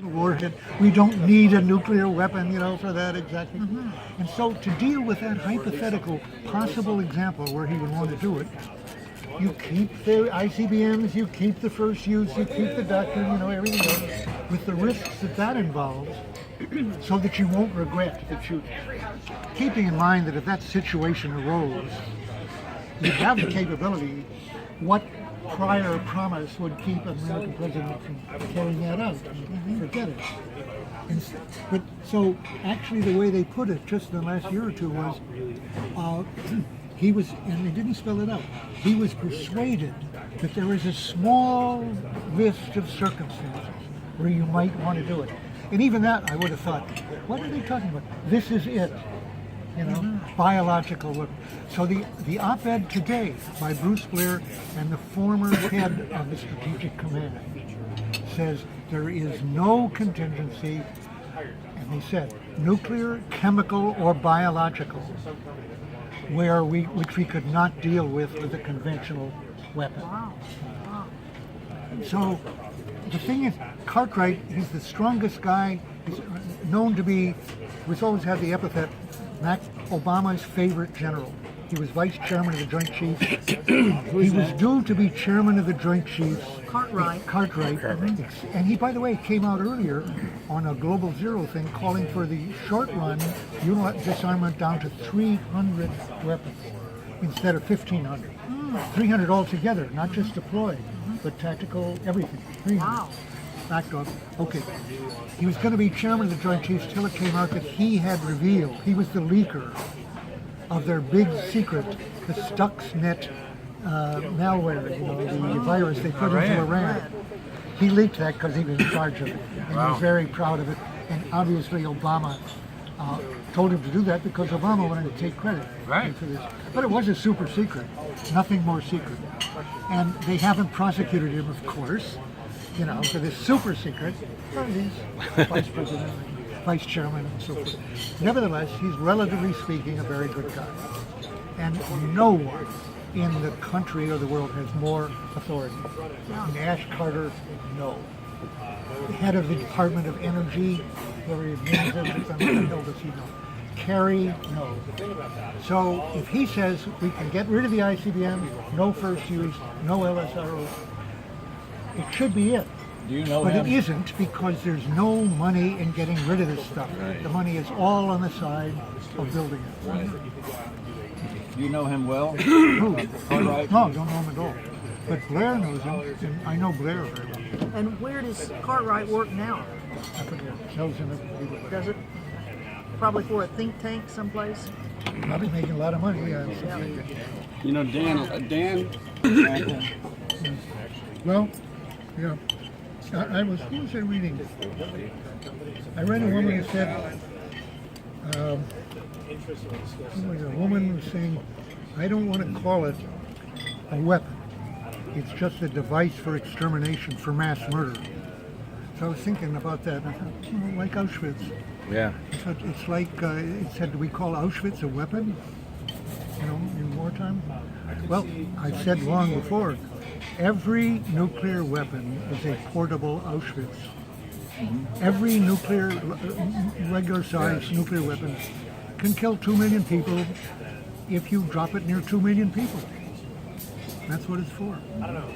warhead. We don't need a nuclear weapon, for that exactly. And so to deal with that hypothetical possible example where he would want to do it, you keep the ICBMs, you keep the first use, you keep the doctrine, everything else, with the risks that involves, so that you won't regret that you, keeping in mind that if that situation arose, you have the capability. What prior promise would keep an American president from carrying that out? Forget it. But so actually the way they put it just in the last year or two was, he was, and they didn't spell it out, he was persuaded that there is a small list of circumstances where you might want to do it. And even that I would have thought, what are they talking about? This is it. Biological weapon. So the op-ed today by Bruce Blair and the former head of the Strategic Command says there is no contingency, and he said nuclear, chemical, or biological, which we could not deal with a conventional weapon. So the thing is, Cartwright, he's the strongest guy. He's known to be, he's always had the epithet, Obama's favorite general. He was vice chairman of the Joint Chiefs. He was due to be chairman of the Joint Chiefs. Cartwright. And he, by the way, came out earlier on a Global Zero thing calling for the short run disarmament down to 300 weapons instead of 1,500. 300 altogether, not just deployed, but tactical, everything. 300. Wow. Backed off. Okay. He was going to be chairman of the Joint Chiefs till it came out that he had revealed, he was the leaker of their big secret, the Stuxnet malware, the virus they put into Iran. He leaked that because he was in charge of it, and he was very proud of it. And obviously Obama told him to do that because Obama wanted to take credit for this. But it was a super secret, nothing more secret. And they haven't prosecuted him, of course, for this super secret. He's vice president, vice chairman, and so forth. Nevertheless, he's relatively speaking a very good guy. And no one in the country or the world has more authority. And Ash Carter, no. The head of the Department of Energy, whoever his name is, what the hell does he know? Kerry, no. So if he says we can get rid of the ICBM, no first use, no LSRO, it should be it. Do you know but him? It isn't, because there's no money in getting rid of this stuff. Right. The money is all on the side of building it. Right. Do you know him well? Who? No, I don't know him at all. But Blair knows him, and I know Blair very well. And where does Cartwright work now? I forget. Sells in a... Does it? Probably for a think tank someplace? Probably making a lot of money, yeah. Dan. Well, yeah. Who was I reading? I read a woman who said, a woman was saying, I don't want to call it a weapon. It's just a device for extermination, for mass murder. So I was thinking about that. I thought, like Auschwitz. Yeah. I thought it's like, it said, do we call Auschwitz a weapon? In wartime? Well, I've said long before, every nuclear weapon is a portable Auschwitz. Every regular-sized nuclear weapon can kill 2 million people if you drop it near 2 million people. That's what it's for. I don't know.